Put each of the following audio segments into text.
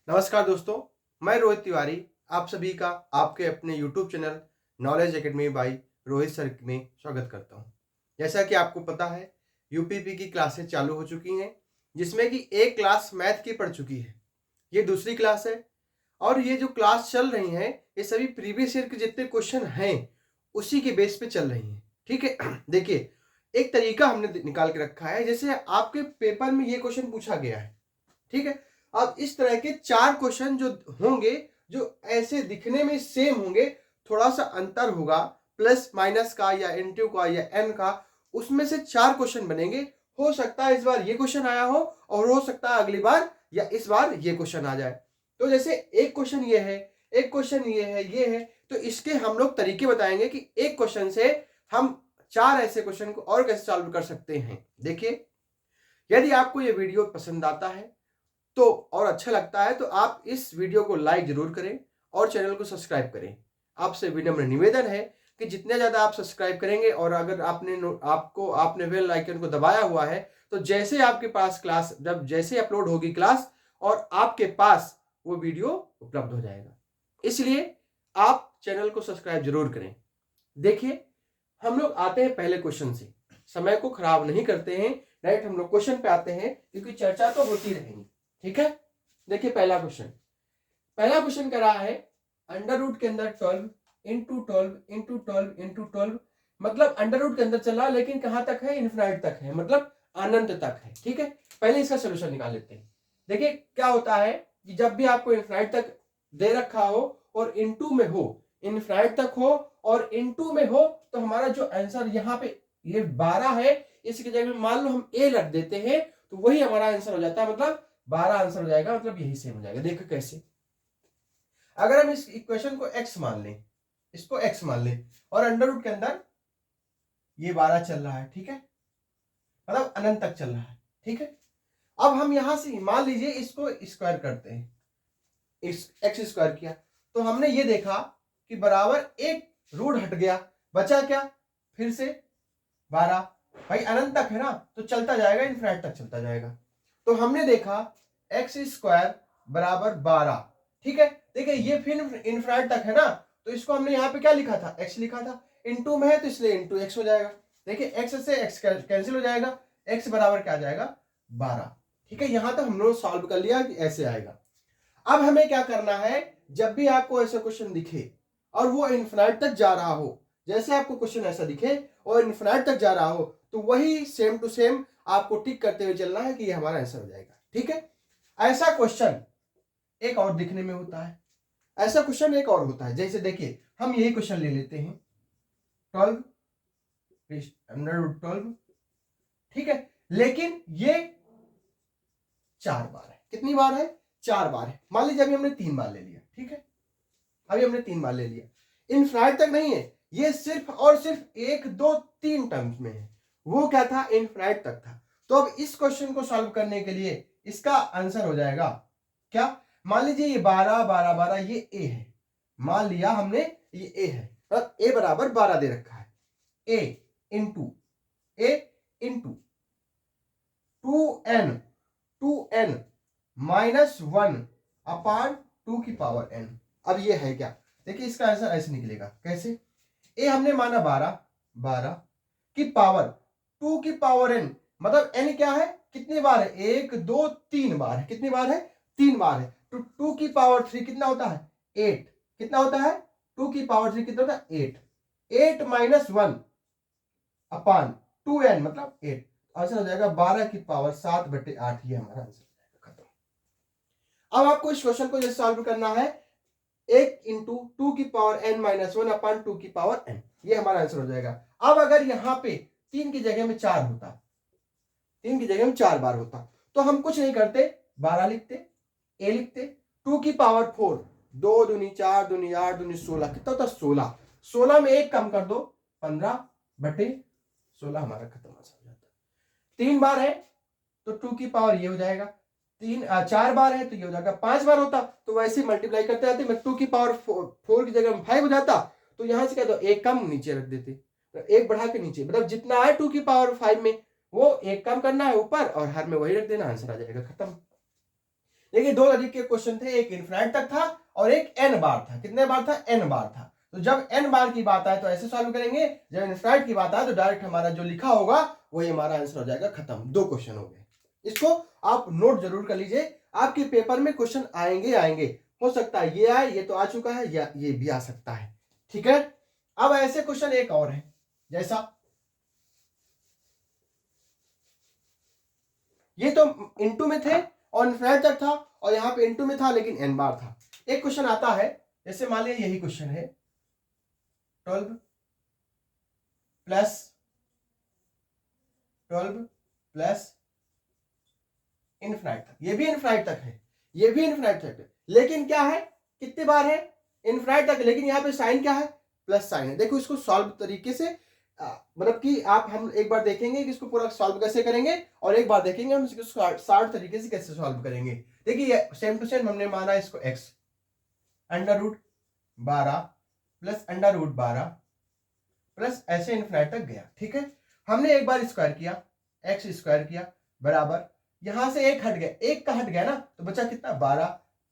नमस्कार दोस्तों, मैं रोहित तिवारी आप सभी का आपके अपने YouTube channel knowledge academy by Rohit sir में स्वागत करता हूं। जैसा कि आपको पता है, यूपीपी की क्लासें चालू हो चुकी हैं, जिसमें कि एक क्लास मैथ की पढ़ चुकी है। ये दूसरी क्लास है और ये जो क्लास चल रही हैं, ये सभी प्रीवियस ईयर के जितने क्वेश्चन हैं, उसी के बेस पे चल रही हैं। ठीक है? देखिए, एक तरीका हमने निकाल के रखा है, जैसे आपके पेपर में ये क्वेश्चन पूछा गया है। ठीक है? अब इस तरह के 4 क्वेश्चन जो होंगे, जो ऐसे दिखने में सेम होंगे, थोड़ा-सा अंतर होगा, प्लस माइनस का या इनटू का या एन का, उसमें से 4 क्वेश्चन बनेंगे। हो सकता है इस बार ये क्वेश्चन आया हो और हो सकता है अगली बार या इस बार ये क्वेश्चन आ जाए। तो जैसे एक क्वेश्चन ये है, एक क्वेश्चन ये है, तो इसके हम लोग तरीके बताएंगे कि एक क्वेश्चन से हम 4 ऐसे क्वेश्चन को और कैसे सॉल्व कर सकते हैं। देखिए, यदि आपको ये वीडियो पसंद आता है तो और अच्छा लगता है तो आप इस वीडियो को लाइक जरूर करें और चैनल को सब्सक्राइब करें। आपसे विनम्र निवेदन है कि जितने ज़्यादा आप सब्सक्राइब करेंगे और अगर आपने बेल आइकन को दबाया हुआ है, तो जैसे आपके पास क्लास जब जैसे अपलोड होगी क्लास और आपके पास वो वीडियो उपलब्ध हो जाएगा। इसलिए आप चैनल को सब्सक्राइब जरूर करें। देखिए, हम लोग आते हैं पहले क्वेश्चन से, समय को खराब नहीं करते हैं, डायरेक्ट हम लोग क्वेश्चन पे आते हैं क्योंकि चर्चा तो होती रहेगी। ठीक है? देखिए, पहला क्वेश्चन कह रहा है अंडर रूट के अंदर 12 इंटू 12 इंटू 12 इंटू 12, मतलब अंडर रूट के अंदर चला लेकिन कहां तक है? इन्फिनाइट तक है, मतलब अनंत तक है। ठीक है? पहले इसका सोल्यूशन निकाल लेते हैं। देखिए क्या होता है कि जब भी आपको इन्फिनाइट तक दे रखा हो और इनटू में हो, इन्फिनाइट तक हो और इनटू में हो, तो हमारा जो आंसर यहाँ पे ये 12 है, इसकी जगह में मान लो हम ए रख देते हैं, तो वही हमारा आंसर हो जाता है, मतलब 12 आंसर हो जाएगा, मतलब यही सेम हो जाएगा। देखो कैसे, अगर हम इस इक्वेशन को x मान लें, इसको x मान लें और अंडर रूट के अंदर ये 12 चल रहा है। ठीक है? मतलब अनंत तक चल रहा है। ठीक है? अब हम यहां से मान लीजिए इसको स्क्वायर करते हैं, इस x स्क्वायर किया तो हमने ये देखा कि बराबर एक रूट हट गया, बचा क्या? फिर से 12। भाई अनंत तक है ना, तो चलता जाएगा, इनफिनिट तक चलता जाएगा। तो हमने देखा एक्स स्क्वायर बराबर 12। ठीक है? देखिए ये फिर इनफिनिट तक है ना, तो इसको हमने यहाँ पे क्या लिखा था? एक्स लिखा था। इनटू में है तो इसलिए इनटू एक्स हो जाएगा। देखिए एक्स से एक्स कैंसिल हो जाएगा, एक्स बराबर क्या आ जाएगा? 12। ठीक है? यहां तक हम लोग सॉल्व कर लिया कि ऐसे आएगा। अब हमें क्या करना है, जब भी आपको ऐसा क्वेश्चन दिखे और वो इन्फिनिट तक जा रहा हो, जैसे आपको क्वेश्चन ऐसा दिखे और इन्फिनिट तक जा रहा हो, तो वही सेम टू सेम आपको टिक करते हुए चलना है कि ये हमारा आंसर हो जाएगा। ठीक है? ऐसा क्वेश्चन एक और दिखने में होता है, ऐसा क्वेश्चन एक और होता है। जैसे देखिए, हम यही क्वेश्चन ले लेते हैं 12 अंडर रूट 12। ठीक है? लेकिन ये 4 बार है। कितनी बार है? 4 बार है। मान लीजिए अभी हमने 3 बार ले लिया। ठीक है? अभी हमने 3 बार ले लिया, इनफिनिट तक नहीं है, ये सिर्फ और सिर्फ 1 2 3 टर्म्स में है। वो क्या था? इनफिनिट तक था। तो अब इस क्वेश्चन को सॉल्व करने के लिए इसका आंसर हो जाएगा क्या? मान लीजिए ये 12 12 12 ये ए है, मान लिया हमने ये ए है, मतलब ए बराबर 12 दे रखा है। ए इंटू 2n माइनस 1 अपान 2 की पावर n। अब ये है क्या? देखिए इसका आंसर ऐसे निकलेगा। कैसे? ए हमने माना 12 की पावर 2 की पावर n, मतलब n क्या है? कितनी बार है? 1 2 3 बार है। कितनी बार है? 3 बार है। तो 2 की पावर 3 कितना होता है? 8। कितना होता है? 2 की पावर 3 कितना होता है? 8। 8 माइनस 1 अपान 2n मतलब 8। आंसर हो जाएगा 12 की पावर 7/8। ये हमारा आंसर हो जाएगा। खत्म। अब आपको इस क्वेश्चन को जैसे सॉल्व करना है, 1 इंटू 2 की पावर n माइनस 1 अपान 2 की पावर n, ये हमारा आंसर हो जाएगा। अब अगर यहां पे 3 की जगह में 4 होता, 3 की जगह में 4 बार होता, तो हम कुछ नहीं करते, 12 लिखते, a लिखते, 2 की पावर 4, 2 दूनी 4 दूनी 8 दूनी 16, कितना होता? 16। 16 में 1 कम कर दो, 15/16 हमारा खत्म आंसर हो जाता। 3 बार है तो 2 की पावर ये हो जाएगा, 4 बार है तो ये हो जाएगा। 5 बार होता तो वैसे मल्टीप्लाई करते जाते, मैं 2 की पावर 4 की जगह में 5 हो जाता, तो यहां से क्या दो, एक कम नीचे रख देते, तो एक बढ़ा के नीचे, मतलब जितना है 2 की पावर 5 में वो एक कम करना है ऊपर और हर में वही रख देना, आंसर आ जाएगा। खत्म। देखिए दो तरीके के क्वेश्चन थे, एक इनफिनाइट तक था और एक n बार था। कितने बार था? n बार था। तो जब n बार की बात आए तो ऐसे सॉल्व करेंगे, जब इनफिनाइट की बात आए तो डायरेक्ट हमारा जो लिखा होगा वही हमारा आंसर हो जाएगा, खत्म। दो क्वेश्चन हो गए। इसको आप नोट जरूर कर लीजिए, आपके पेपर में क्वेश्चन आएंगे। हो सकता है ये आए, ये तो आ चुका है, या ये भी आ सकता है। ठीक है, अब ऐसे क्वेश्चन एक और है, जैसा ये तो इनटू में थे और इनफिनाइट तक था, और यहां पे इनटू में था लेकिन n बार था। एक क्वेश्चन आता है, जैसे मान लिया यही क्वेश्चन है, 12 प्लस इनफिनाइट तक, ये भी इनफिनाइट तक है, ये भी इनफिनाइट तक है, लेकिन क्या है, कितने बार है? इनफिनाइट तक, लेकिन यहाँ पे साइन क्या है? प्लस साइन है। देखो इसको सॉल्व तरीके से, मतलब कि हम एक बार देखेंगे कि इसको पूरा सॉल्व कैसे करेंगे, और एक बार देखेंगे हम इसको शार्ट तरीके से कैसे सॉल्व करेंगे। देखिए सेम टू सेम हमने माना इसको x √12 प्लस √12 प्लस ऐसे इनफिनाइट तक गया। ठीक है, हमने एक बार स्क्वायर किया, x स्क्वायर किया बराबर, यहां से एक हट गया, एक का हट गया ना, तो बचा कितना? 12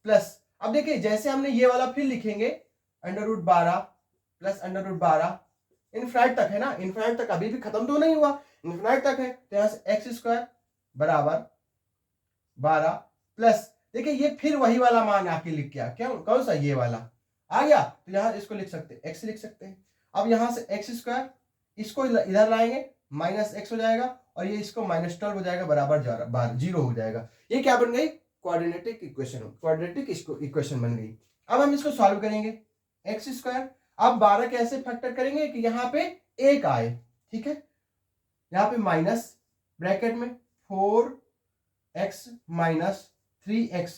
प्लस, अब देखिए जैसे हमने ये वाला फिर लिखेंगे √12 प्लस √12, इनफिनाइट तक है ना, इनफिनाइट तक अभी भी खत्म तो नहीं हुआ, इनफिनाइट तक है, तो यहां से x स्क्वायर बराबर 12 प्लस, देखिए ये फिर वही वाला मान आके लिख गया, क्या कौन सा? ये वाला आ गया, तो यहां इसको लिख सकते हैं, x लिख सकते हैं। अब यहां से x स्क्वायर, इसको इधर लाएंगे, -x हो जाएगा, और ये इसको -12 हो जाएगा, बराबर 0 हो जाएगा। ये क्या बन गई? क्वाड्रेटिक इक्वेशन बन गई। अब हम इसको सॉल्व करेंगे, x स्क्वायर, अब 12 कैसे फैक्टर करेंगे कि यहाँ पे एक आए। ठीक है, यहाँ पे माइनस ब्रैकेट में 4x माइनस 3x,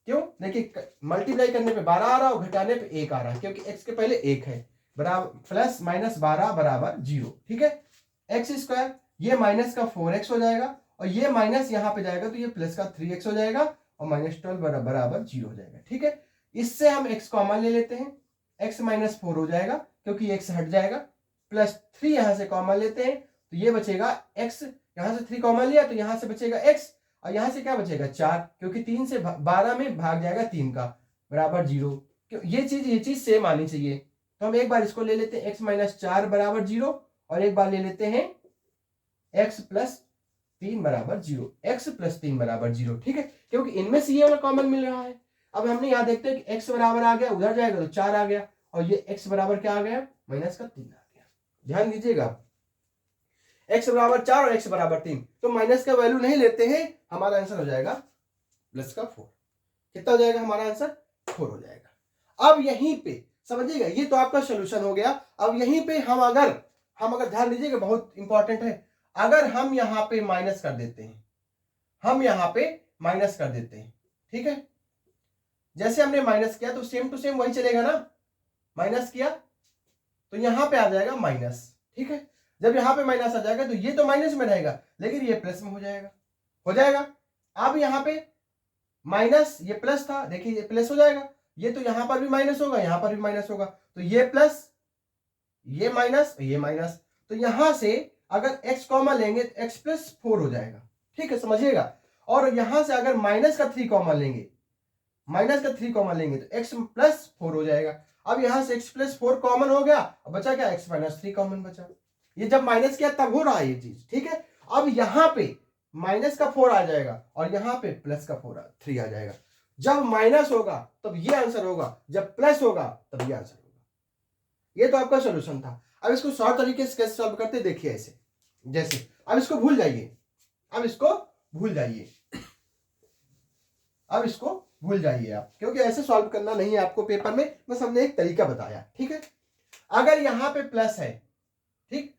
क्यों? देखिए मल्टीप्लाई करने पे 12 आ रहा और घटाने पे 1 आ रहा है, क्योंकि x के पहले 1 है, बराबर प्लस -12 बराबर 0। ठीक है, x स्क्वायर, ये माइनस का 4x हो जाएगा, और ये माइनस यहाँ पे जाएगा तो ये प्लस का 3x हो जाएगा, और -12 बराबर 0 हो जाएगा। ठीक है, इससे हम x कॉमन ले लेते हैं, x -4 हो जाएगा क्योंकि x हट जाएगा, प्लस 3 यहां से कॉमन लेते हैं, तो ये बचेगा x, यहां से 3 कॉमन लिया तो यहां से बचेगा x, और यहां से क्या बचेगा? 4, क्योंकि 3 से 12 में भाग जाएगा 3 का, बराबर 0। ये चीज सेम आनी चाहिए, तो हम एक बार इसको ले लेते हैं, x -4 बराबर 0, और एक बार ले लेते हैं x + 3 बराबर 0, x + 3 बराबर 0। ठीक है, क्योंकि इनमें से ये वाला कॉमन मिल रहा है। अब हमने यहाँ देखते हैं कि x बराबर आ गया, उधर जाएगा तो 4 आ गया, और ये x बराबर क्या आ गया? -3 आ गया। ध्यान दीजिएगा, x बराबर 4 और x बराबर 3, तो माइनस का वैल्यू नहीं लेते हैं, हमारा आंसर हो जाएगा +4। कितना हो जाएगा हमारा आंसर? 4 हो जाएगा। अब यहीं पे समझिएगा, ये तो आपका सोल्यूशन हो गया। अब यहीं पे हम अगर ध्यान दीजिएगा, बहुत इंपॉर्टेंट है, अगर हम यहाँ पे माइनस कर देते हैं, ठीक है, जैसे हमने माइनस किया तो सेम टू सेम वही चलेगा ना, माइनस किया तो यहां पे आ जाएगा माइनस। ठीक है, जब यहां पे माइनस आ जाएगा तो ये तो माइनस में रहेगा, लेकिन ये प्लस में हो जाएगा। अब यहां पे माइनस, ये प्लस था, देखिए ये प्लस हो जाएगा, ये तो यहां पर भी माइनस होगा, यहां पर भी माइनस होगा, तो ये प्लस, ये माइनस, ये माइनस, तो यहां से अगर x कॉमन लेंगे तो x + 4 हो जाएगा। ठीक है, समझिएगा, और यहां से अगर माइनस का 3 कॉमन लेंगे तो x + 4 हो जाएगा। अब यहां से x + 4 कॉमन हो गया, अब बचा क्या? x - 3 कॉमन बचा। ये जब माइनस किया तब हो रहा है ये चीज। ठीक है, अब यहां पे माइनस का 4 आ जाएगा, और यहां पे प्लस का 3 आ जाएगा। जब माइनस होगा तब ये आंसर होगा, जब प्लस होगा तब ये आंसर होगा। ये तो आपका सोल्यूशन था। अब इसको शॉर्ट तरीके से कैसे सॉल्व करते, देखिए ऐसे, जैसे अब इसको भूल जाइए, आप, क्योंकि ऐसे सॉल्व करना नहीं है आपको पेपर में, बस हमने एक तरीका बताया। ठीक है, अगर यहां पे प्लस है, ठीक,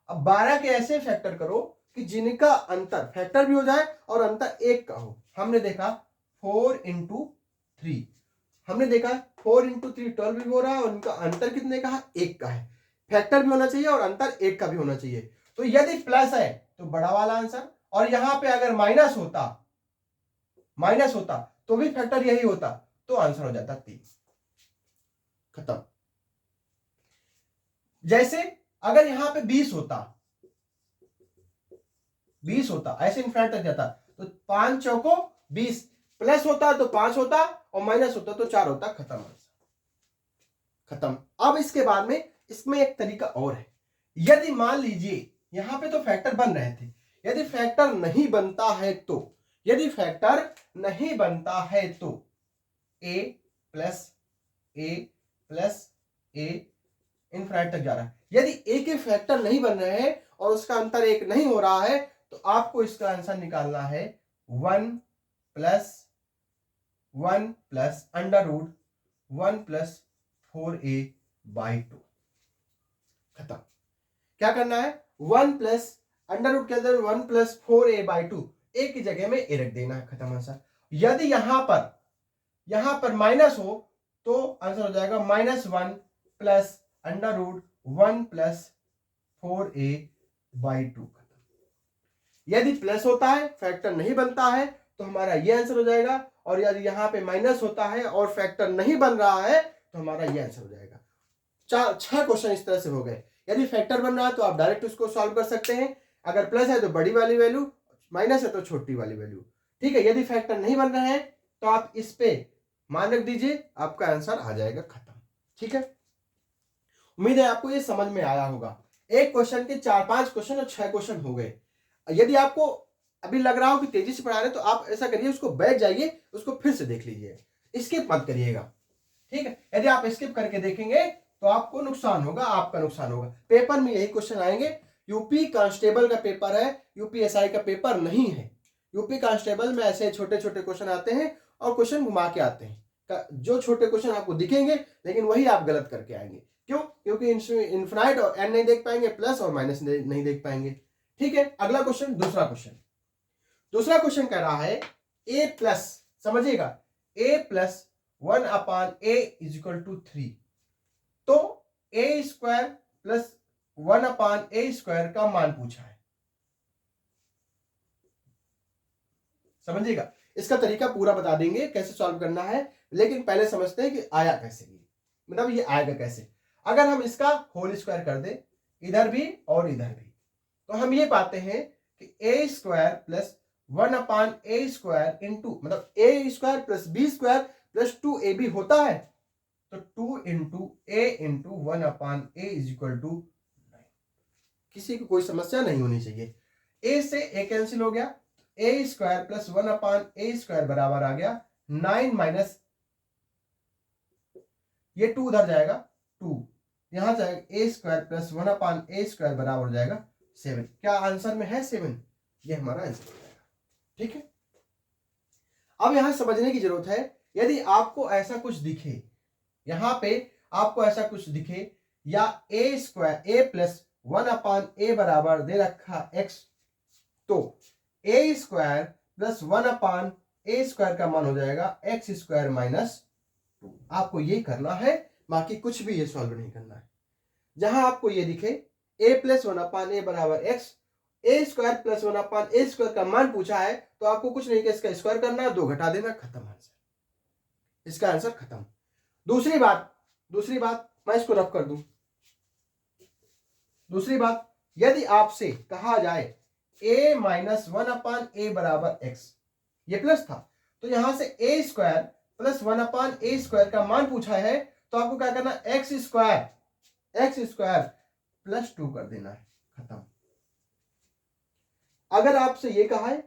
अब 12 के ऐसे फैक्टर करो कि जिनका अंतर फैक्टर भी हो जाए और अंतर 1 का हो। हमने देखा 4 × 3, हमने देखा 4 × 3 12 भी हो रहा है, और उनका अंतर कितने का है? 1 का है। फैक्टर भी होना चाहिए और अंतर 1 का भी होना चाहिए। तो यदि प्लस है तो बड़ा वाला आंसर, और यहां पे अगर माइनस होता तो भी फैक्टर यही होता, तो आंसर हो जाता 3। खत्म। जैसे अगर यहां पे 20 होता, ऐसे इनफिनिट तक जाता, तो 5 चौको 20 प्लस होता तो 5 होता और माइनस होता तो 4 होता। खत्म आंसर, खत्म। अब इसके बाद में इसमें एक तरीका और है। यदि मान लीजिए यहां पे तो फैक्टर बन रहे थे, यदि फैक्टर नहीं बनता है तो, यदि फैक्टर नहीं बनता है तो a plus A plus A infinite तक जा रहा है। यदि ए के फैक्टर नहीं बन रहे हैं और उसका अंतर 1 नहीं हो रहा है तो आपको इसका आंसर निकालना है 1 plus under root 1 plus 4a/2। खत्म। क्या करना है, 1 प्लस अंडर रूट के अंदर 1 प्लस 4a/2, ए की जगह में ए रख देना है। खत्म आंसर। यदि यहां पर माइनस हो तो आंसर हो जाएगा -1 plus under root 1 plus 4a/2। यदि प्लस होता है, फैक्टर नहीं बनता है, तो हमारा ये आंसर हो जाएगा। और यदि यहां पे माइनस होता है और फैक्टर नहीं बन रहा है तो हमारा ये आंसर हो जाएगा। 6 क्वेश्चन इस तरह से हो गए। यदि फैक्टर बन रहा है तो आप डायरेक्ट उसको सॉल्व कर सकते हैं, अगर प्लस है तो बड़ी वाली वैल्यू, माइनस है तो छोटी वाली वैल्यू। ठीक है। यदि फैक्टर नहीं बन रहे हैं तो आप इस पे मान रख दीजिए, आपका आंसर आ जाएगा। खत्म। ठीक है। उम्मीद है आपको ये समझ में आया होगा। एक क्वेश्चन के 4-5 क्वेश्चन और 6 क्वेश्चन हो गए। यदि आपको अभी लग रहा हो कि तेजी से पढ़ा रहे तो आप ऐसा करिए, उसको बैठ जाइए, उसको फिर से देख लीजिए, स्किप मत करिएगा। ठीक है। यदि आप स्किप करके देखेंगे तो आपको नुकसान होगा, आपका नुकसान होगा। पेपर में यही क्वेश्चन आएंगे। यूपी कांस्टेबल का पेपर है, यूपीएसआई का पेपर नहीं है। यूपी कांस्टेबल में ऐसे छोटे छोटे क्वेश्चन आते हैं और क्वेश्चन घुमा के आते हैं। जो छोटे क्वेश्चन आपको दिखेंगे लेकिन वही आप गलत करके आएंगे। क्यों? क्योंकि इनफिनाइट और एन नहीं देख पाएंगे, प्लस और माइनस नहीं देख पाएंगे। ठीक है। अगला क्वेश्चन, दूसरा क्वेश्चन कह रहा है a प्लस, समझिएगा, a प्लस 1/a = 3। तो a² प्लस 1/a² का मान पूछा है। समझिएगा, इसका तरीका पूरा बता देंगे कैसे सॉल्व करना है, लेकिन पहले समझते हैं कि आया कैसे, मतलब ये आएगा कैसे। अगर हम इसका होल स्क्वायर कर दे इधर भी और इधर भी, तो हम ये पाते हैं कि a² प्लस 1/a² इंटू, मतलब a² plus b² plus 2ab होता है, तो 2 इंटू a इंटू 1/a = 9। किसी को कोई समस्या नहीं होनी चाहिए। a से a कैंसिल हो गया, a² प्लस 1/a² बराबर आ गया 9 माइनस, ये 2 उधर जाएगा, 2 यहां जाएगा, a² प्लस 1/a² बराबर हो जाएगा 7। क्या आंसर में है 7? ये हमारा आंसर हो जाएगा। ठीक है। अब यहां समझने की जरूरत है, यदि आपको ऐसा कुछ दिखे, यहां पे आपको ऐसा कुछ दिखे, या a प्लस 1/a बराबर दे रखा x, तो a² प्लस 1/a² का मान हो जाएगा x² माइनस 2। आपको ये करना है, बाकी कुछ भी ये सॉल्व नहीं करना है। जहां आपको ये दिखे a प्लस 1/a बराबर x, a² प्लस 1/a² का मान पूछा है, तो आपको कुछ नहीं किया, इसका स्क्वायर करना, 2 घटा देना, खत्म आंसर। इसका आंसर खत्म। दूसरी बात मैं इसको रफ कर दूं। दूसरी बात, यदि आपसे कहा जाए a माइनस 1/a बराबर x, ये प्लस था, तो यहां से a² प्लस 1/a² का मान पूछा है, तो आपको क्या करना, x² प्लस 2 कर देना है। खत्म। अगर आपसे ये कहा है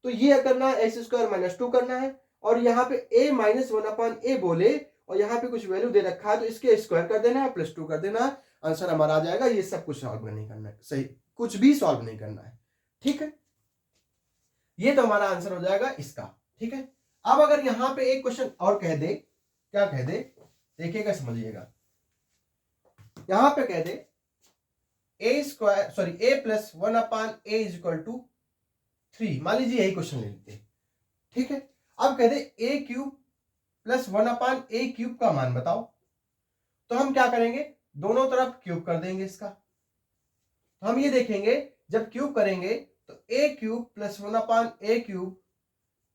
तो ये करना है, x² माइनस 2 करना है, और यहां पे a माइनस 1/a बोले और यहां पे कुछ वैल्यू दे रखा है, तो इसके स्क्वायर कर देना है, प्लस 2 कर देना है, आंसर हमारा आ जाएगा। ये सब कुछ सॉल्व नहीं करना है, सही, कुछ भी सॉल्व नहीं करना है। ठीक है। ये तो हमारा आंसर हो जाएगा इसका। ठीक है। अब अगर यहां पे एक क्वेश्चन और कह दे, क्या कह दे, देखिएगा, समझिएगा। यहां पे कह दे a प्लस 1/a = 3, मान लीजिए यही क्वेश्चन ले लेते हैं। ठीक है। अब कह दे a³ प्लस 1/a³ का मान बताओ, तो हम क्या करेंगे, दोनों तरफ क्यूब कर देंगे इसका। तो हम ये देखेंगे, जब क्यूब करेंगे तो a³ plus 1/a³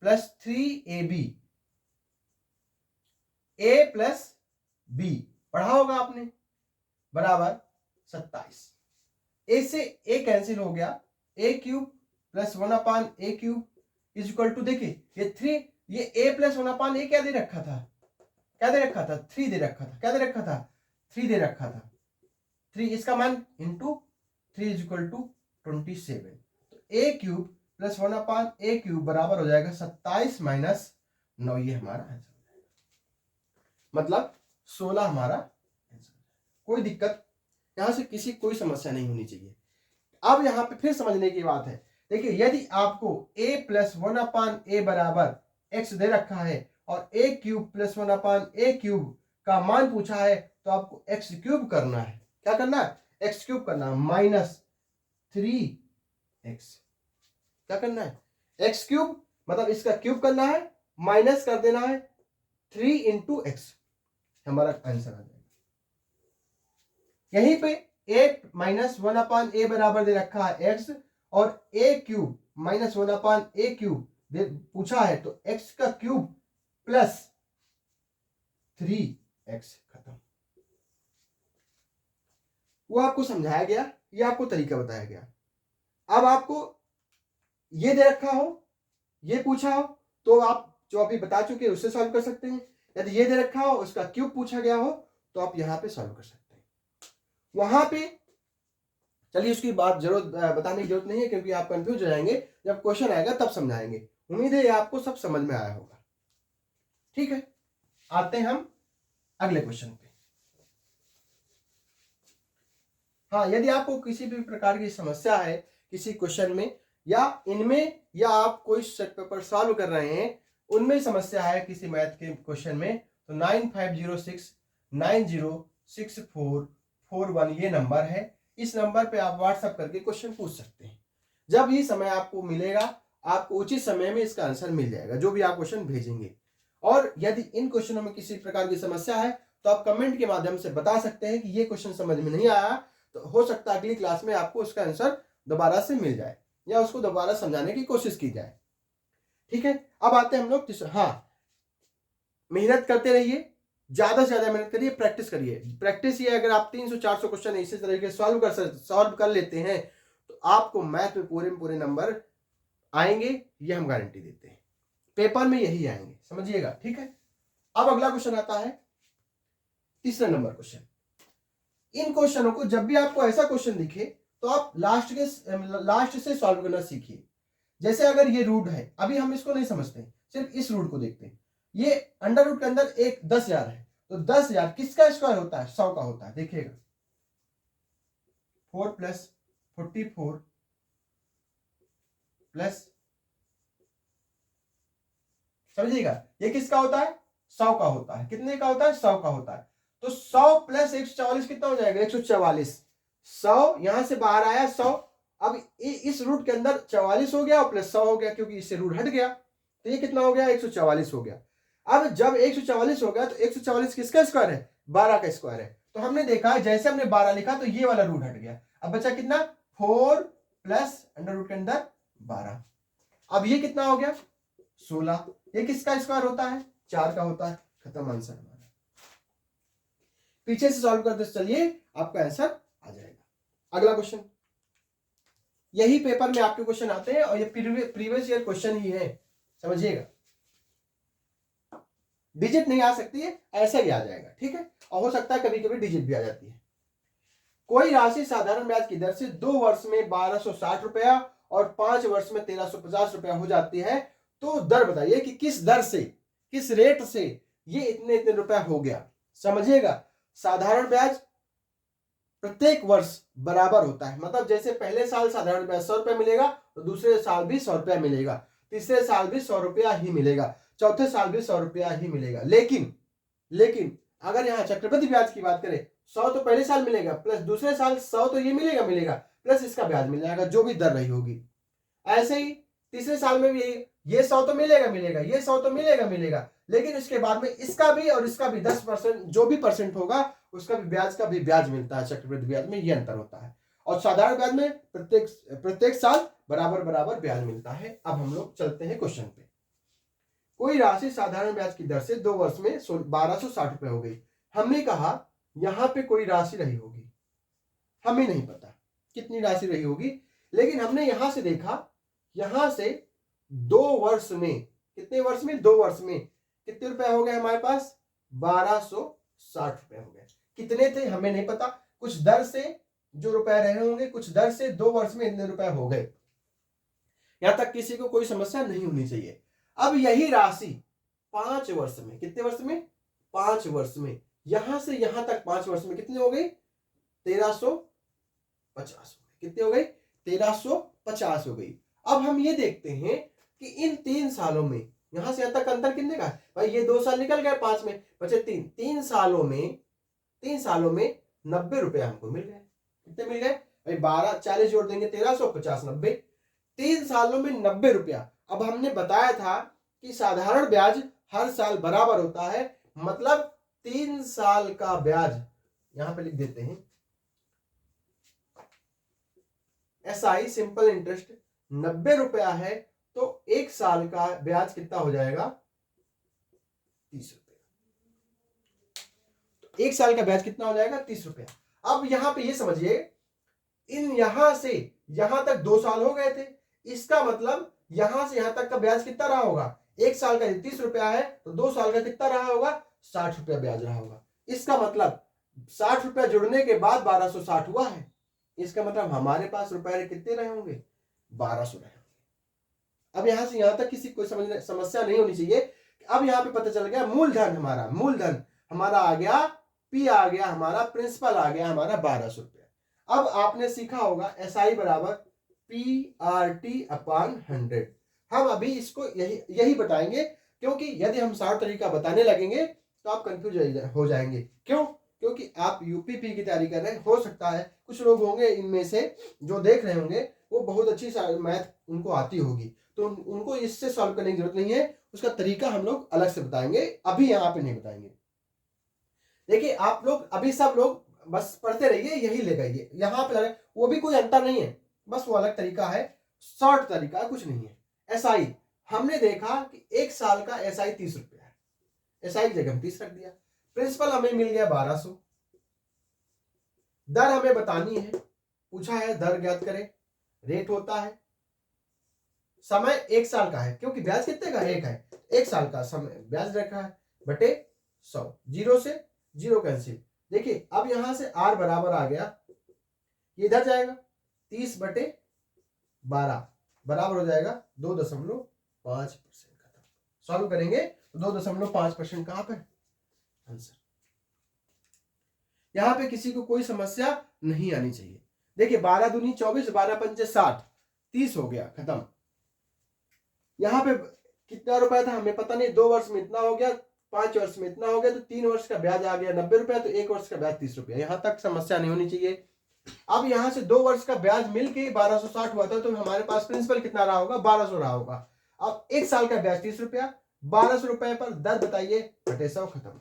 plus 3ab, a plus b पढ़ा होगा आपने, बराबर 27। a से a कैंसिल हो गया, a³ प्लस 1/a³ = देखिए ये 3 ये a प्लस 1/a क्या दे रखा था, क्या दे रखा था, 3 दे रखा था, क्या दे रखा था, 3 दे रखा था, 3 इसका मान इंटू 3 इज इक्वल टू 27। तो a cube plus 1/a cube बराबर हो जाएगा 27 माइनस 9, ये हमारा आंसर, मतलब 16 हमारा आंसर। कोई दिक्कत यहां से किसी कोई समस्या नहीं होनी चाहिए। अब यहां पे फिर समझने की बात है, देखिए यदि आपको a प्लस 1/a बराबर x दे रखा है और a cube plus 1/a cube का मान पूछा है, तो आपको x क्यूब करना है, क्या करना है, x क्यूब करना है, माइनस 3x, क्या करना है, x क्यूब मतलब इसका क्यूब करना है, माइनस कर देना है 3 इंटू एक्स, हमारा आंसर आ जाएगा। यहीं पे a माइनस 1/a बराबर दे रखा है x और a cube minus 1/a cube पूछा है, तो x का क्यूब प्लस 3x, खत्म। वो आपको समझाया गया, ये आपको तरीका बताया गया। अब आपको ये दे रखा हो, ये पूछा हो, तो आप जो अभी बता चुके उससे सॉल्व कर सकते हैं। यदि ये दे रखा हो, उसका क्यूब पूछा गया हो, तो आप यहां पे सॉल्व कर सकते हैं। वहां पे चलिए उसकी बात जरूरत बताने की जरूरत नहीं है, क्योंकि आप कंफ्यूज हो जाएंगे, जब क्वेश्चन आएगा तब समझाएंगे। उम्मीद है आपको सब समझ में आया होगा। ठीक है, आते हैं हम अगले क्वेश्चन पे। हाँ, यदि आपको किसी भी प्रकार की समस्या है किसी क्वेश्चन में या इनमें, या आप कोई सेट पेपर सॉल्व कर रहे हैं उनमें समस्या है किसी मैथ के क्वेश्चन में, तो 9506906441 ये नंबर है। इस नंबर पे आप व्हाट्सएप करके क्वेश्चन पूछ सकते हैं। जब ये समय आपको मिलेगा, आपको उचित समय में इसका आंसर मिल जाएगा, जो भी आप क्वेश्चन भेजेंगे। और यदि इन क्वेश्चनों में किसी प्रकार की समस्या है, तो आप कमेंट के माध्यम से बता सकते हैं कि ये क्वेश्चन समझ में नहीं आया, तो हो सकता है अगली क्लास में आपको उसका आंसर दोबारा से मिल जाए या उसको दोबारा समझाने की कोशिश की जाए। ठीक है, अब आते हैं हम लोग हाँ, मेहनत करते रहिए, ज्यादा से ज्यादा मेहनत करिए, प्रैक्टिस करिए। प्रैक्टिस ये, अगर आप 300-400 क्वेश्चन इसी तरीके से सॉल्व कर लेते हैं, तो आपको मैथ में पूरे नंबर आएंगे, ये हम गारंटी देते हैं। पेपर में यही आएंगे, समझिएगा। ठीक है, अब अगला क्वेश्चन आता है, तीसरा नंबर क्वेश्चन। इन क्वेश्चनों को जब भी आपको ऐसा क्वेश्चन दिखे, तो आप लास्ट से सॉल्व करना सीखिए। जैसे अगर ये रूट है, अभी हम इसको नहीं समझते, सिर्फ इस रूट को देखते हैं। ये अंडर रूट के अंदर एक 10,000 है, तो 10,000 किसका स्क्वायर होता है, 100 का होता है। देखिएगा 4 प्लस 44 प्लस, समझिएगा, ये किसका होता है, 100 का होता है। कितने का होता है, 100 का होता है। तो 100 प्लस 144 कितना हो जाएगा, 144। 100 यहां से बाहर आया 100, अब इस रूट के अंदर 44 हो गया और प्लस 100 हो गया, क्योंकि इससे रूट हट गया, तो ये कितना हो गया, 144 हो गया। अब जब 144 हो गया, तो 144 किसका स्क्वायर है, 12 का स्क्वायर है। तो हमने देखा जैसे हमने 12 लिखा, तो ये वाला रूट हट गया। अब बचा कितना, 4 प्लस अंडर रूट के अंदर 12। अब ये कितना हो गया, 16। ये किसका स्क्वायर होता है, 4 का होता है। खत्म आंसर हमारा। पीछे से सॉल्व करते चलिए, आपका आंसर आ जाएगा। अगला क्वेश्चन, यही पेपर में आपके क्वेश्चन आते हैं और ये प्रीवियस ईयर क्वेश्चन ही है, समझिएगा। डिजिट नहीं आ सकती है, ऐसा ही आ जाएगा। ठीक है, और हो सकता है कभी कभी डिजिट भी आ जाती है। कोई राशि साधारण ब्याज की दर से 2 वर्ष में 1260 रुपया और 5 वर्ष में 1350 रुपया हो जाती है, तो दर बताइए कि किस दर से, किस रेट से ये इतने इतने रुपया हो गया। समझिएगा, साधारण ब्याज प्रत्येक वर्ष बराबर होता है, मतलब जैसे पहले साल साधारण ब्याज 100 रुपया मिलेगा, तो दूसरे साल भी 100 रुपया मिलेगा, तीसरे साल भी 100 रुपया ही मिलेगा, चौथे साल भी 100 रुपया ही मिलेगा। लेकिन अगर यहाँ चक्रवृद्धि ब्याज की बात करें, 100 तो पहले साल मिलेगा, प्लस दूसरे साल 100 तो ये मिलेगा, प्लस इसका ब्याज मिल जाएगा, जो भी दर रही होगी। ऐसे ही तीसरे साल में भी ये 100 तो मिलेगा, ये 100 तो मिलेगा, लेकिन इसके बाद में इसका भी और इसका भी 10%, जो भी परसेंट होगा उसका भी ब्याज का भी ब्याज मिलता है। चक्रवृद्धि ब्याज में ये अंतर होता है, और साधारण ब्याज में प्रत्येक साल बराबर ब्याज मिलता है। अब हम लोग चलते हैं क्वेश्चन पे। कोई राशि साधारण ब्याज की दर से 2 वर्ष में 1260 रुपए हो गई। हमने कहा यहां पे कोई राशि रही होगी, हमें नहीं पता कितनी राशि रही होगी, लेकिन हमने यहां से देखा, यहां से 2 वर्ष में कितने वर्ष में? 2 वर्ष में। कितने रुपए हो गए हमारे पास? 1260 रुपए हो गए। कितने थे हमें नहीं पता, कुछ दर से जो रुपए रहे होंगे, कुछ दर से 2 वर्ष में इतने रुपए हो गए। यहां तक किसी को कोई समस्या नहीं होनी चाहिए। अब यही राशि 5 वर्ष में, कितने वर्ष में? 5 वर्ष में, यहां से यहां तक 5 वर्ष में कितनी हो गई? 1350। कितनी हो गई? 1350 हो गई। अब हम ये देखते हैं कि इन 3 सालों में यहां से यहां तक अंतर कितने का है भाई? ये 2 साल निकल गए, 5 में बचे 3। 3 सालों में 90 रुपए हमको मिल गए। कितने मिल गए भाई? 12 40 जोड़ देंगे, 1350 90। 3 सालों में 90 रुपया। अब हमने बताया था कि साधारण ब्याज हर साल बराबर होता है, मतलब 3 साल का ब्याज यहां पे लिख देते हैं। एसआई सिंपल इंटरेस्ट 90 रुपया है, तो 1 साल का ब्याज कितना हो जाएगा? 30 रुपया। तो 1 साल का ब्याज कितना हो जाएगा? 30 रुपया। अब यहां पे ये समझिए, इन यहां से यहां तक 2 साल हो गए थे, इसका मतलब यहां से यहां तक का ब्याज कितना रहा होगा? 1 साल का 30 रुपया है, तो 2 साल का कितना रहा होगा? 60 रुपया ब्याज रहा होगा। इसका मतलब 60 रुपया जुड़ने के बाद 1260 हुआ है। इसका मतलब हमारे पास रुपए कितने रहे होंगे? 1200 रहे होंगे। अब यहां से यहां तक किसी कोई समस्या नहीं होनी चाहिए। अब यहां पे पता चल गया मूलधन हमारा आ गया, पी आ गया हमारा, प्रिंसिपल आ गया हमारा 1200 रुपया। अब आपने सीखा होगा एसआई बराबर PRT अपॉन 100। हम अभी इसको यही बताएंगे, क्योंकि यदि हम शॉर्ट तरीका बताने लगेंगे तो आप कंफ्यूज हो जाएंगे। क्यों? क्योंकि आप यूपीपी की तैयारी कर रहे हैं, हो सकता है कुछ लोग होंगे इनमें से जो देख रहे होंगे, वो बहुत अच्छी मैथ उनको आती होगी, तो उनको इससे सॉल्व करने की जरूरत नहीं है। उसका तरीका हम लोग अलग से बताएंगे, अभी यहाँ पे नहीं बताएंगे। देखिए आप लोग अभी सब लोग बस पढ़ते रहिए, यही ले गए यहाँ पे, वो भी कोई अंतर नहीं है, बस वो अलग तरीका है, शॉर्ट तरीका, कुछ नहीं है। एसआई हमने देखा कि 1 साल का एसआई 30 रुपया है, एसआई की जगह हम 30 रख दिया। प्रिंसिपल हमें मिल गया 1200। दर हमें बतानी है, पूछा है दर ज्ञात करें, रेट होता है, समय 1 साल का है, क्योंकि ब्याज कितने का? 1 है, 1 साल का समय ब्याज रखा है, बटे 100, 0 से 0 कैंसिल। देखिए अब यहां से आर बराबर आ गया, ये इधर जाएगा, 30 बटे 12 बराबर हो जाएगा 2.5%। खत्म। सॉल्व करेंगे तो 2.5% कहां पर आंसर। यहां पे किसी को कोई समस्या नहीं आनी चाहिए। देखिए 12 दूनी 24, 12 पंचे 60, 30 हो गया, खत्म। यहां पे कितना रुपया था हमें पता नहीं, 2 वर्ष में इतना हो गया, 5 वर्ष में इतना हो गया, तो 3 वर्ष का ब्याज आ गया 90 रुपया, तो 1 वर्ष का ब्याज 30 रुपया। यहां तक समस्या नहीं होनी चाहिए। अब यहां से 2 वर्ष का ब्याज मिलके 1260 हुआ था, तो हमारे पास प्रिंसिपल कितना रहा होगा? 1200 रहा होगा। अब 1 साल का ब्याज 30 रुपया, 1200 रुपए पर दर बताइए, बटे 100, खत्म।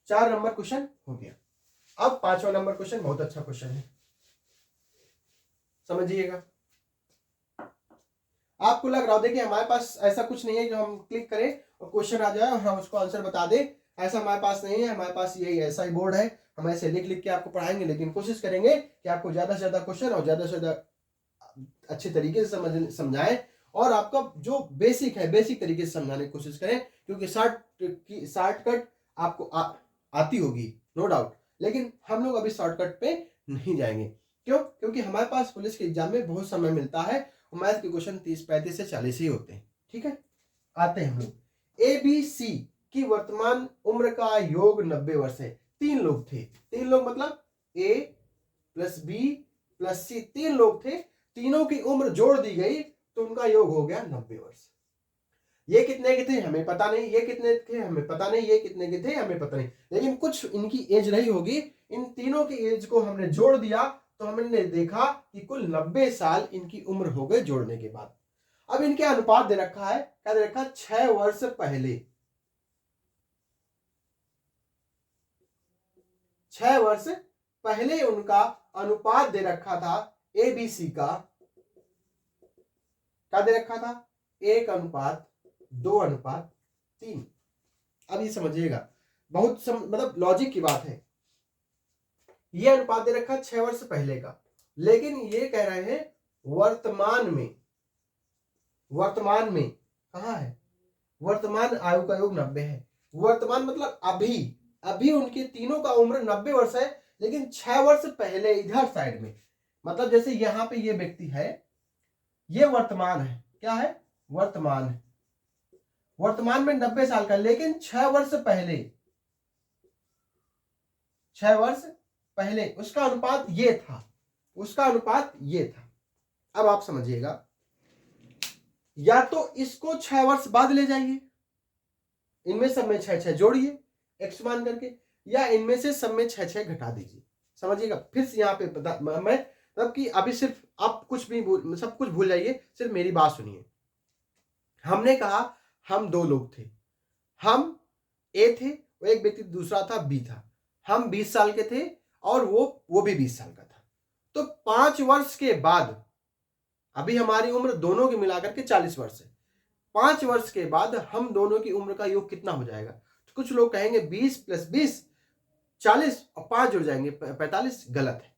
4 नंबर क्वेश्चन हो गया। अब 5वां नंबर क्वेश्चन बहुत अच्छा क्वेश्चन है, समझिएगा। आपको लग रहा हो, देखिए हमारे पास ऐसा कुछ नहीं है जो हम क्लिक करें और क्वेश्चन आ जाए और हम उसको आंसर बता दें, ऐसा हमारे पास नहीं है। हमारे पास यही ऐसा ही बोर्ड है, हम ऐसे लिख लिख के आपको पढ़ाएंगे, लेकिन कोशिश करेंगे कि आपको ज्यादा से ज्यादा क्वेश्चन और ज्यादा से ज्यादा अच्छे तरीके से समझाएं, और आपका जो बेसिक है बेसिक तरीके से समझाने की कोशिश करें, क्योंकि शॉर्टकट आपको आती होगी नो डाउट, लेकिन हम लोग अभी शॉर्टकट पे नहीं जाएंगे। क्यों? क्योंकि हमारे पास पुलिस के एग्जाम में बहुत समय मिलता है, मैथ के क्वेश्चन 30, 35 से 40 ही होते हैं। ठीक है, आते हैं हम लोग। ABC की वर्तमान उम्र का योग 90 वर्ष है। 3 लोग थे, 3 लोग मतलब A plus B plus C, 3 लोग थे, तीनों की उम्र जोड़ दी गई तो उनका योग हो गया 90 वर्ष। ये कितने के थे हमें पता नहीं, ये कितने थे हमें पता नहीं, ये कितने के थे हमें पता नहीं, लेकिन कुछ इनकी एज रही होगी। इन तीनों की एज को हमने जोड़ दिया तो हमने देखा कि कुल 90 साल इनकी उम्र हो गई जोड़ने के बाद। अब इनके अनुपात दे रखा है, क्या दे रखा? 6 वर्ष पहले, 6 वर्ष पहले उनका अनुपात दे रखा था ABC का, क्या दे रखा था? 1:2:3। अब ये समझिएगा, बहुत मतलब लॉजिक की बात है। ये अनुपात दे रखा 6 वर्ष पहले का, लेकिन ये कह रहे हैं वर्तमान वर्तमान में कहाँ है, वर्तमान आयु का योग 90 है। वर्तमान मतलब अभी, अभी उनके तीनों का उम्र 90 वर्ष है, लेकिन 6 वर्ष पहले इधर साइड में, मतलब जैसे यहाँ पे ये व्यक्ति है, ये वर्तमान है, क्या है, वर्तमान है, वर्तमान में 90 साल का, लेकिन 6 वर्ष पहले, 6 वर्ष पहले उसका अनुपात ये था, उसका अनुपात ये था। अब आप समझिएगा, या तो इसको 6 वर्ष बाद ले जाइए, इनमें सब में 6 जोड़िए x मान करके, या इनमें से सब में 6 घटा दीजिए। समझिएगा, फिर से यहाँ पे बता मैं तब कि अभी सिर्फ आप कुछ भी सब कुछ भूल जाइए, सिर्फ मेरी बात सुनिए। हमने कहा हम 2 लोग थे, हम ए थे, वो एक व्यक्ति दूसरा था बी था, हम 20 साल के थे और वो भी 20 साल का था। तो 5 वर्ष के बाद, अभी हमारी उम्र दोनों की मिलाकर के 40 वर्ष है, 5 वर्ष के बाद हम दोनों की उम्र का योग कितना हो जाएगा? तो कुछ लोग कहेंगे 20 + 20 40 और 5 जुड़ जाएंगे 45। गलत है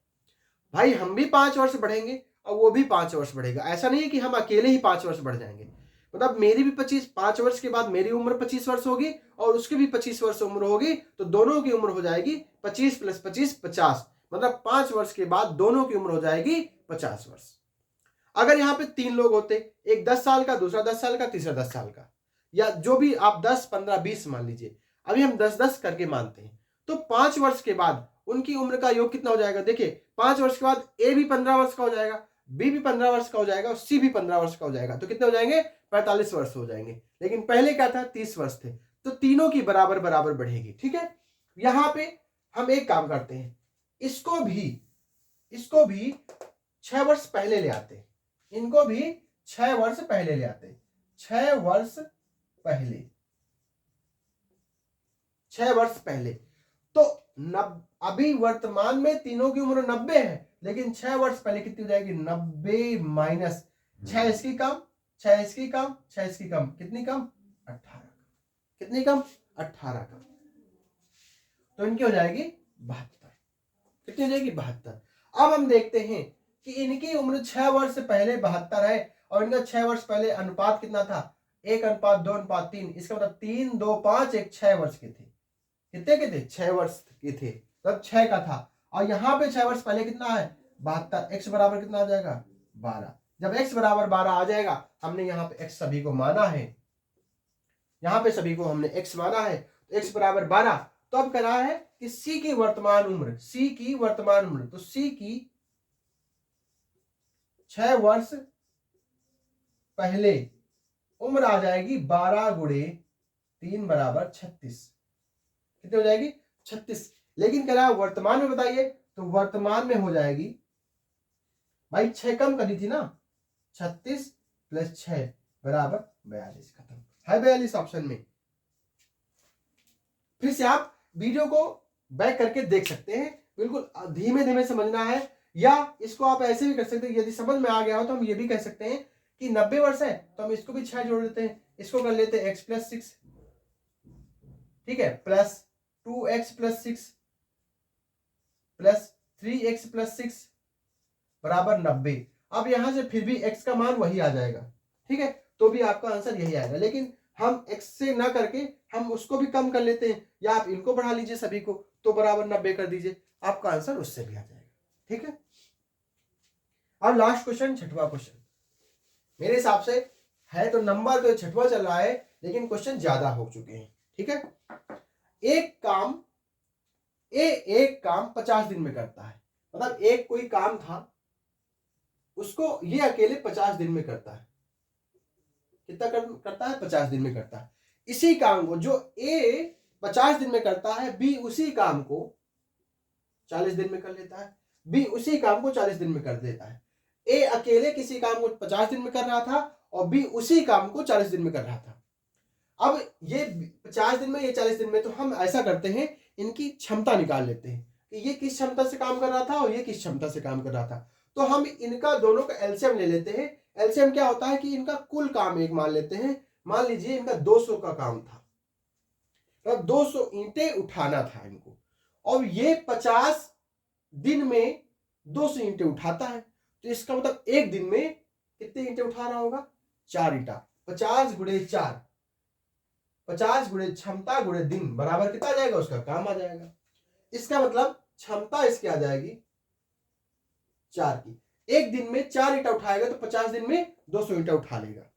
भाई, हम भी 5 वर्ष बढ़ेंगे और वो भी 5 वर्ष बढ़ेगा। ऐसा नहीं है कि हम अकेले ही 5 वर्ष बढ़ जाएंगे, मतलब मेरी भी 5 वर्ष के बाद मेरी उम्र 25 वर्ष होगी और उसकी भी 25 वर्ष उम्र होगी, तो दोनों की उम्र हो जाएगी 25 + 25 50, मतलब 5 वर्ष के बाद दोनों की उम्र हो जाएगी 50 वर्ष। अगर यहाँ पे 3 लोग होते, एक 10 साल का, दूसरा 10 साल का, तीसरा 10 साल का, या जो भी आप 10 15 20 मान लीजिए, अभी हम 10 करके मानते हैं, तो 5 वर्ष के बाद उनकी उम्र का योग कितना हो जाएगा? देखिए 5 वर्ष के बाद ए भी 15 वर्ष का हो जाएगा, बी भी 15 वर्ष का हो जाएगा और सी भी 15 वर्ष का हो जाएगा, तो कितने हो जाएंगे? 45 वर्ष हो जाएंगे। लेकिन पहले क्या था? 30 वर्ष थे, तो तीनों की बराबर बराबर बढ़ेगी। ठीक है, यहां पे हम एक काम करते हैं, इसको भी 6 वर्ष पहले ले आते हैं, इनको भी 6 वर्ष पहले ले आते हैं, 6 वर्ष पहले, 6 वर्ष पहले। तो अभी वर्तमान में तीनों की उम्र 90 है, लेकिन 6 वर्ष पहले कितनी हो जाएगी? 90 माइनस 6 इसकी कम, 6 इसकी कम, 6 इसकी कम, कितनी कम? 18। कितनी कम? 18 कम, तो इनकी हो जाएगी 72। कितनी हो जाएगी? 72। अब हम देखते हैं कि इनकी उम्र 6 वर्ष पहले 72 है और इनका 6 वर्ष पहले अनुपात कितना था? 1:2:3। इसका मतलब 3 2 5 1 6 वर्ष के थे। कितने के थे? 6 वर्ष के थे, तब 6 का था। और यहाँ पे 6 वर्ष पहले कितना है? 72। x बराबर कितना आ जाएगा? 12। जब x बराबर 12 आ जाएगा, हमने यहाँ पे x सभी को माना है, यहाँ पे सभी को हमने x माना है, तो x बराबर 12। तो अब कह रहा है कि c की वर्तमान उम्र, c की वर्तमान उम्र, तो c की 6 वर्ष पहले उम्र आ जाएगी 12 × 3 = 36। कितनी हो जाएगी? 36। लेकिन कह रहा है वर्तमान में बताइए, तो वर्तमान में हो जाएगी भाई 6 कम करी थी ना, 36 + 6 = 42। खत्म है 42 ऑप्शन में। फिर से आप वीडियो को बैक करके देख सकते हैं, बिल्कुल धीमे धीमे समझना है, या इसको आप ऐसे भी कर सकते हैं, यदि समझ में आ गया हो तो हम ये भी कह सकते हैं कि 90 वर्ष है तो हम इसको भी 6 जोड़ देते हैं, इसको कर लेते हैं x + 6, ठीक है, प्लस 2x + 6 प्लस 3x + 6 बराबर 90। अब यहां से फिर भी x का मान वही आ जाएगा, ठीक है, तो भी आपका आंसर यही आएगा। लेकिन हम x से ना करके हम उसको भी कम कर लेते हैं, या आप इनको बढ़ा लीजिए सभी को, तो बराबर 90 कर दीजिए, आपका आंसर उससे भी आ जाएगा। ठीक है, अब लास्ट क्वेश्चन, 6वां क्वेश्चन मेरे हिसाब से है, तो नंबर तो 6वां चल रहा है, लेकिन क्वेश्चन ज्यादा हो चुके हैं। ठीक है, एक काम 50 दिन में करता है, मतलब एक कोई काम था उसको ये अकेले 50 दिन में करता है। कितना करता है? 50 दिन में करता है। इसी काम को जो ए 50 दिन में करता है, बी उसी काम को 40 दिन में कर लेता है, बी उसी काम को 40 दिन में कर देता है। ए अकेले किसी काम को 50 दिन में कर रहा था और बी उसी काम को 40 दिन में कर रहा था। अब ये 50 दिन में, ये 40 दिन में, तो हम ऐसा करते हैं, इनकी क्षमता निकाल लेते हैं कि ये किस क्षमता से काम कर रहा था और ये किस क्षमता से काम कर रहा था। तो हम इनका दोनों का एलसीएम ले लेते हैं। एलसीएम क्या होता है कि इनका कुल काम एक मान लेते हैं। मान लीजिए इनका 200 का काम था, तो 200 ईंटें उठाना था इनको, और ये 50 दिन में 200 ईंटें उठाता है, तो इसका मतलब एक दिन में कितने ईंटें उठा रहा होगा? 4 ईटा, 50 गुणे 4, 50 गुणे क्षमता गुणे दिन बराबर कितना आ जाएगा, उसका काम आ जाएगा। इसका मतलब क्षमता इसकी आ जाएगी 4 की। एक दिन में 4 ईटा उठाएगा तो 50 दिन में 200 ईटा उठा लेगा।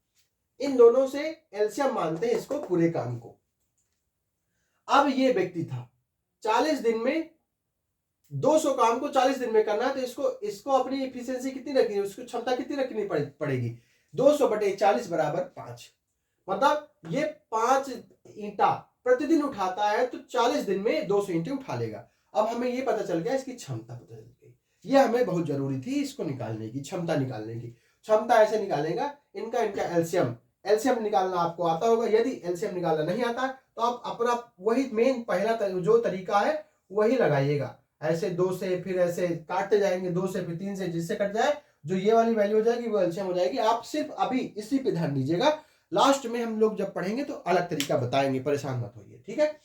इन दोनों से एलसीएम मानते हैं इसको पूरे काम को। अब ये व्यक्ति था 40 दिन में 200 काम को 40 दिन में करना है, तो इसको अपनी एफिशिएंसी कितनी रखनी है, उसकी क्षमता कितनी रखनी पड़ेगी, 200/40 बराबर 5। मतलब ये 5 ईंटा प्रतिदिन उठाता है तो 40 दिन में 200 ईंटें उठा लेगा। अब हमें ये पता चल गया, इसकी क्षमता पता चल गई। ये हमें बहुत जरूरी थी इसको निकालने की, क्षमता निकालने की। क्षमता ऐसे निकालेगा, इनका एलसीएम निकालना आपको आता होगा। यदि एलसीएम निकालना नहीं आता तो आप अपना वही मेन पहला जो तरीका है वही लगाइएगा। ऐसे 2 से फिर ऐसे काटते जाएंगे, 2 से फिर 3 से, जिससे कट जाए जो ये वाली वैल्यू हो जाएगी वो एलसीएम हो जाएगी। आप सिर्फ अभी इसी पे ध्यान दीजिएगा, लास्ट में हम लोग जब पढ़ेंगे तो अलग तरीका बताएंगे, परेशान मत होइए, ठीक है।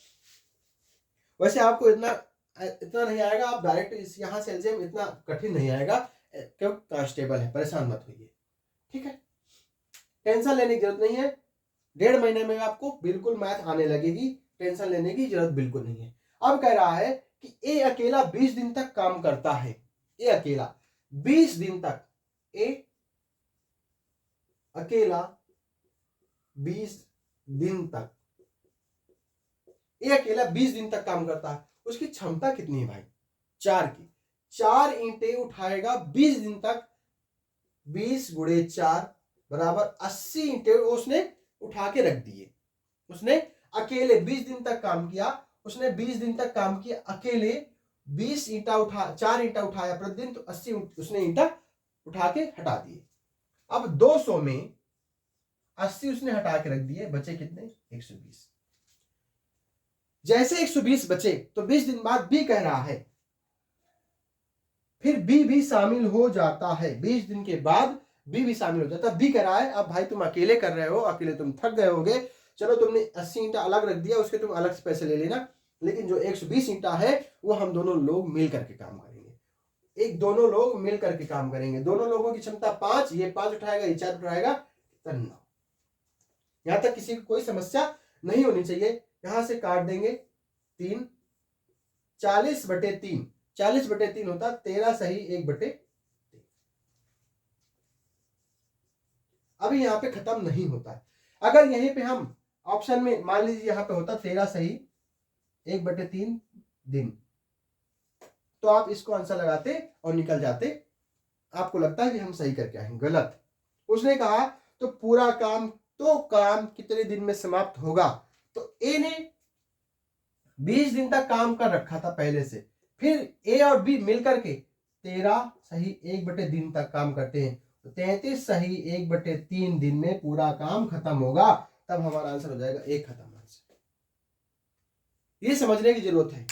वैसे आपको इतना नहीं आएगा, आप डायरेक्ट इस यहाँ से एलसीएम इतना कठिन नहीं आएगा, क्यों, कांस्टेबल है, परेशान मत होइए, ठीक है। टेंशन लेने की जरूरत नहीं है, 1.5 महीने में आपको बिल्कुल मैथ आने लगेगी, टेंशन लेने की जरूरत बिल्कुल नहीं है। अब कह रहा है कि ए अकेला 20 दिन तक काम करता है। ए अकेला 20 दिन तक, ए अकेला 20 दिन तक, ए अकेला 20 दिन तक काम करता है। उसकी क्षमता कितनी है भाई, 4 की। 4 ईंटें उठाएगा 20 दिन तक, 20 गुणे 4 बराबर 80 ईंटें उसने उठा के रख दिए। उसने अकेले 20 दिन तक काम किया, उसने 20 दिन तक काम किया अकेले, 20 ईंटा 4 ईंटा उठाया प्रतिदिन, तो 80 उसने ईंटा उठा के हटा दिए। अब 200 में 80 उसने हटा के रख दिए, बचे कितने, 120। जैसे 120 बचे तो 20 दिन बाद बी कह रहा है, फिर बी भी शामिल हो जाता है। 20 दिन के बाद बी भी शामिल हो जाता है। बी कह रहा है अब भाई तुम अकेले कर रहे हो, अकेले तुम थक गए होगे, चलो तुमने 80 ईंटा अलग रख दिया, उसके तुम अलग से पैसे ले लेना, लेकिन जो 120 ईंटा है वो हम दोनों लोग मिल करके काम करेंगे। दोनों लोग मिल करके काम करेंगे। दोनों लोगों की क्षमता 5, ये 5 उठाएगा, ये 4 उठाएगा, 9। यहां तक किसी को कोई समस्या नहीं होनी चाहिए। यहां से काट देंगे 3, 40/3, 40/3 होता 13 सही 1/3। अभी यहां पे खत्म नहीं होता है। अगर यहीं पे हम ऑप्शन में मान लीजिए यहां पे होता 13 सही 1/3 दिन, तो आप इसको आंसर लगाते और निकल जाते। आपको लगता है कि हम सही करके आए, गलत। उसने कहा तो पूरा काम कितने दिन में समाप्त होगा, तो ए ने 20 दिन तक काम कर रखा था पहले से, फिर ए और बी मिलकर के 13 सही 1/दिन तक काम करते हैं, तो 33 सही 1/3 दिन में पूरा काम खत्म होगा। तब हमारा आंसर हो जाएगा एक खत्म आंसर। ये समझने की जरूरत है।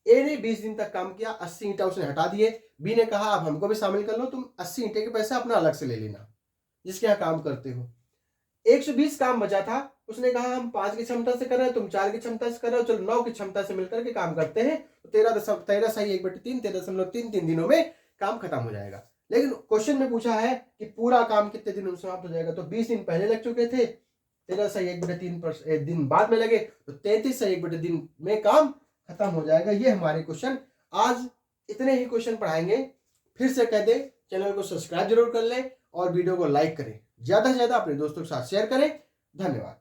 ए ने 20 दिन तक काम किया, 80 ईंटा उसने हटा दिए। बी ने कहा अब हमको भी शामिल कर लो, तुम 80 ईंटे के पैसे अपना अलग से ले लेना जिसके यहाँ काम करते हो। 120 काम बचा था, उसने कहा हम 5 की क्षमता से कर रहे हैं, तुम 4 की क्षमता से कर रहे हो, चलो 9 की क्षमता से मिलकर के काम करते हैं, तो 13 सही 1/3, 13.33 दिनों में काम खत्म हो जाएगा। लेकिन क्वेश्चन में पूछा है कि पूरा काम कितने दिनों में समाप्त हो जाएगा, तो 20 दिन पहले लग चुके थे, 13 सही 1/3 दिन बाद में लगे, तो 33 सही 1/दिन में काम खत्म हो जाएगा। ये हमारे क्वेश्चन। आज इतने ही क्वेश्चन पढ़ाएंगे। फिर से कह दे, चैनल को सब्सक्राइब जरूर कर ले और वीडियो को लाइक करें, ज्यादा से ज्यादा अपने दोस्तों के साथ शेयर करें। धन्यवाद।